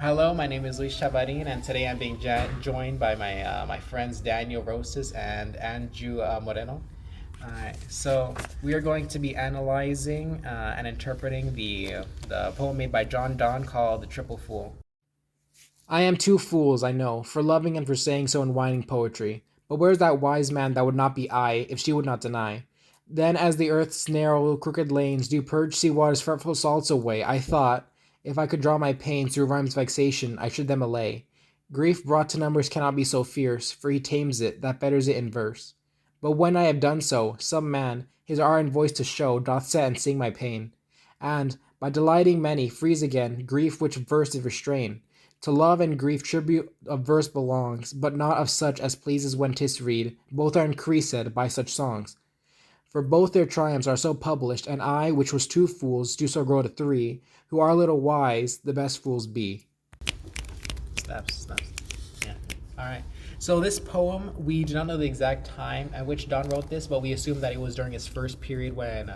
Hello, my name is Luis Chavarin, and today I'm being joined by my friends Daniel Rosas and Andrew Moreno. So we are going to be analyzing and interpreting the poem made by John Donne called "The Triple Fool." I am two fools, I know, for loving and for saying so in whining poetry. But where's that wise man that would not be I, if she would not deny? Then, as the earth's narrow, crooked lanes do purge sea water's fretful salts away, I thought, if I could draw my pains through rhyme's vexation, I should them allay. Grief brought to numbers cannot be so fierce, for he tames it, that betters it in verse. But when I have done so, some man, his ardent voice to show, doth set and sing my pain. And, by delighting many, frees again grief which verse did restrain. To love and grief tribute of verse belongs, but not of such as pleases when 'tis read. Both are increased by such songs. For both their triumphs are so published, and I, which was two fools, do so grow to three, who are little wise, the best fools be. Snaps. Yeah. All right. So this poem, we do not know the exact time at which Don wrote this, but we assume that it was during his first period when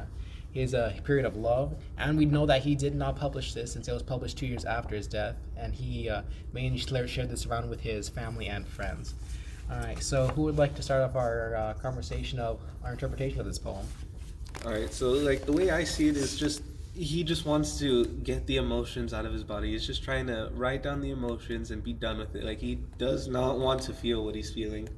his period of love, and we know that he did not publish this since it was published 2 years after his death, and he mainly shared this around with his family and friends. All right. So who would like to start off our conversation of our interpretation of this poem? All right, so like the way I see it is just he just wants to get the emotions out of his body. He's just trying to write down the emotions and be done with it. Like he does not want to feel what he's feeling.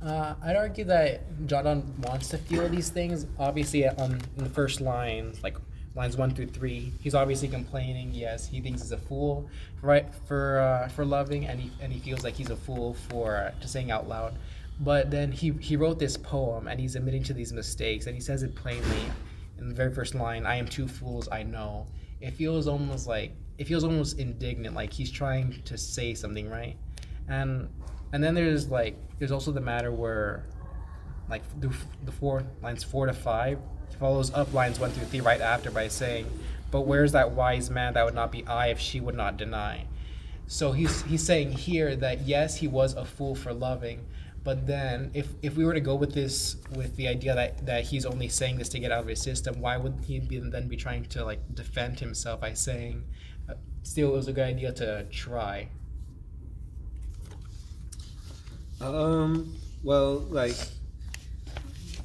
I'd argue that John Donne wants to feel these things. Obviously, in the first line, like lines 1 through 3, he's obviously complaining. Yes, he thinks he's a fool, right, for loving, and he feels like he's a fool for to saying out loud. But then he wrote this poem, and he's admitting to these mistakes, and he says it plainly in the very first line. I am two fools, I know. It feels almost indignant, like he's trying to say something, right? And and then there's also the matter where like the four lines 4 to 5 follows up lines 1 through 3 right after by saying, "But where's that wise man that would not be I if she would not deny?" So he's saying here that yes, he was a fool for loving, but then if we were to go with this with the idea that he's only saying this to get out of his system, why would he then be trying to like defend himself by saying, still it was a good idea to try? Well, like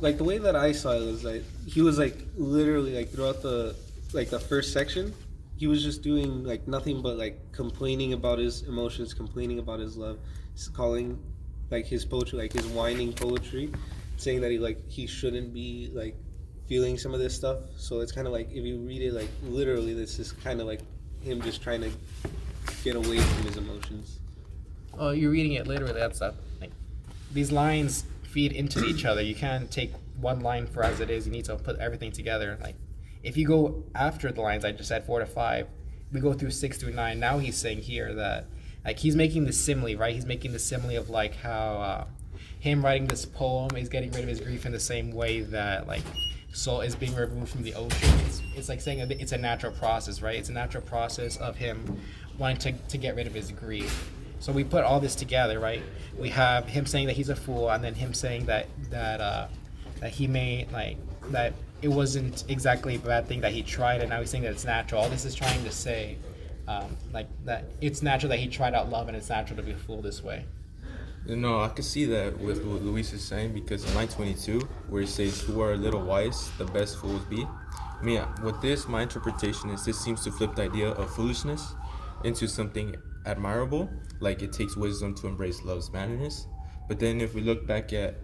the way that I saw it was like he was like literally like throughout the first section, he was just doing like nothing but like complaining about his emotions, complaining about his love, calling like his poetry like his whining poetry, saying that he shouldn't be like feeling some of this stuff. So it's kind of like if you read it like literally, this is kind of like him just trying to get away from his emotions. Oh, you're reading it literally. That's that. Like, these lines feed into each other. You can't take one line for as it is. You need to put everything together. Like, if you go after the lines I just said 4 to 5, we go through 6 through 9. Now he's saying here that like he's making the simile, right? He's making the simile of like how him writing this poem is getting rid of his grief in the same way that like salt is being removed from the ocean. It's like saying that it's a natural process, right? It's a natural process of him wanting to get rid of his grief. So we put all this together, right? We have him saying that he's a fool, and then him saying that he may like that it wasn't exactly a bad thing that he tried, and now he's saying that it's natural. All this is trying to say, like that it's natural that he tried out love, and it's natural to be a fool this way. No, I could see that with what Luis is saying because in line 22, where he says, "Who are a little wise, the best fools be." I mean, with this, my interpretation is this seems to flip the idea of foolishness into something admirable, like it takes wisdom to embrace love's madness. But then if we look back at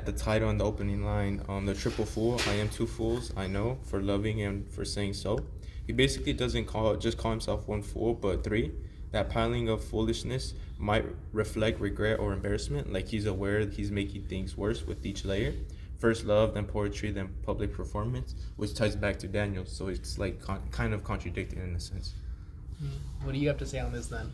the title and the opening line, the triple fool, I am two fools, I know, for loving and for saying so. He basically doesn't call himself one fool, but three. That piling of foolishness might reflect regret or embarrassment, like he's aware that he's making things worse with each layer. First love, then poetry, then public performance, which ties back to Daniel. So it's like kind of contradicting in a sense. What do you have to say on this then?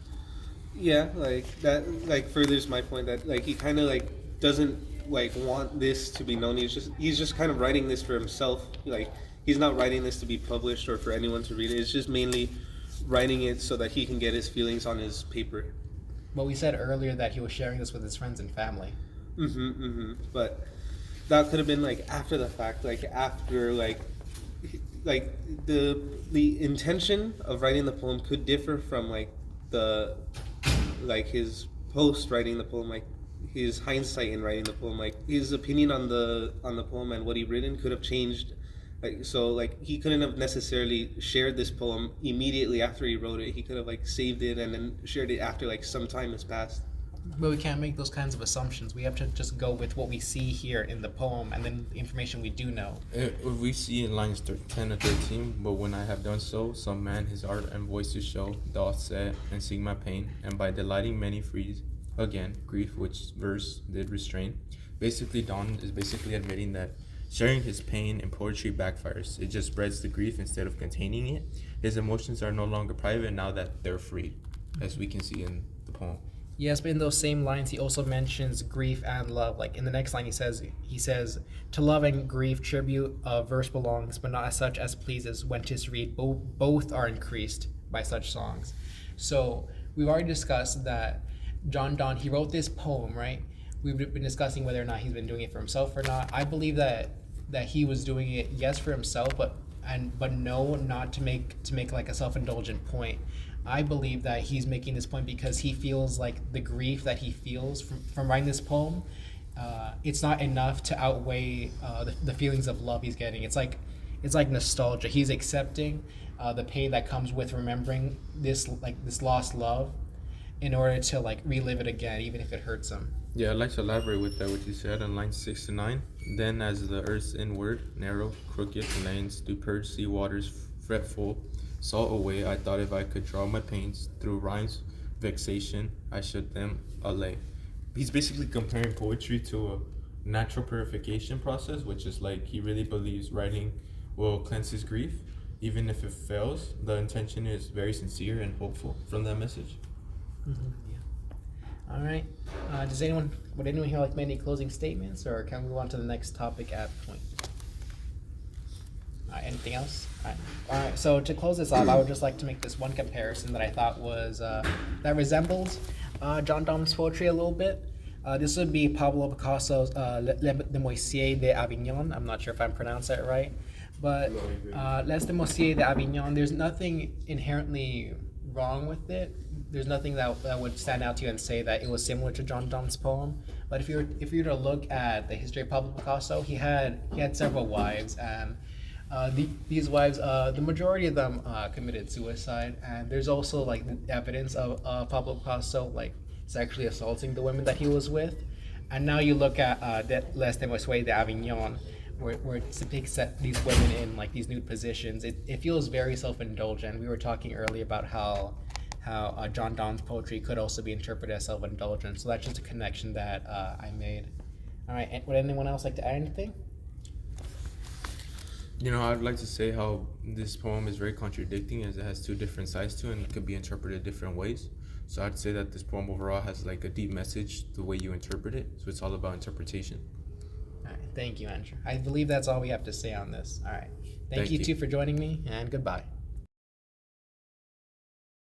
Yeah, like that like furthers my point that like he kind of like doesn't like want this to be known. He's just kind of writing this for himself. Like he's not writing this to be published or for anyone to read it. It's just mainly writing it so that he can get his feelings on his paper. But we said earlier that he was sharing this with his friends and family. But that could have been like after the fact, like after like the intention of writing the poem could differ from like the like his post writing the poem, like his hindsight in writing the poem, like his opinion on the poem and what he written could have changed. Like so, like he couldn't have necessarily shared this poem immediately after he wrote it. He could have like saved it and then shared it after like some time has passed. But we can't make those kinds of assumptions. We have to just go with what we see here in the poem and then the information we do know. We see in lines 10 to 13, but when I have done so, some man his art and voice to show, doth set and sing my pain, and by delighting many frees again grief which verse did restrain. Basically, Don is basically admitting that sharing his pain in poetry backfires. It just spreads the grief instead of containing it. His emotions are no longer private now that they're free, as we can see in the poem. Yes, but in those same lines, he also mentions grief and love. Like in the next line, he says, to love and grief tribute verse belongs, but not as such as pleases when 'tis read. Both are increased by such songs. So we've already discussed that John Donne, he wrote this poem, right? We've been discussing whether or not he's been doing it for himself or not. I believe that he was doing it, yes, for himself, but no, not to make like a self-indulgent point. I believe that he's making this point because he feels like the grief that he feels from writing this poem, it's not enough to outweigh the feelings of love he's getting. It's like nostalgia. He's accepting the pain that comes with remembering this lost love in order to like relive it again, even if it hurts him. Yeah, I'd like to elaborate with that, what you said on lines 6 to 9. Then as the earth's inward, narrow, crooked lanes do purge sea waters fretful, salt away, I thought if I could draw my pains through rhymes, vexation, I should them allay. He's basically comparing poetry to a natural purification process, which is like he really believes writing will cleanse his grief. Even if it fails, the intention is very sincere and hopeful from that message. Mm-hmm. All right. Would anyone here like make any closing statements, or can we move on to the next topic at point? All right. Anything else? All right. So to close this off, I would just like to make this one comparison that I thought was that resembled John Donne's poetry a little bit. This would be Pablo Picasso's Les Demoiselles d'Avignon. I'm not sure if I'm pronounced that right, but Les Demoiselles d'Avignon. There's nothing inherently wrong with it. There's nothing that would stand out to you and say that it was similar to John Donne's poem. But if you were to look at the history of Pablo Picasso, he had several wives, and these wives, the majority of them committed suicide. And there's also like evidence of Pablo Picasso like sexually assaulting the women that he was with. And now you look at Les Demoiselles d'Avignon, where it depicts these women in like these nude positions. It feels very self-indulgent. We were talking earlier about how John Donne's poetry could also be interpreted as self-indulgent. So that's just a connection that I made. All right, would anyone else like to add anything? You know, I'd like to say how this poem is very contradicting, as it has two different sides to it and could be interpreted different ways. So I'd say that this poem overall has like a deep message the way you interpret it. So it's all about interpretation. All right, thank you, Andrew. I believe that's all we have to say on this. All right, thank you you. two for joining me, and goodbye.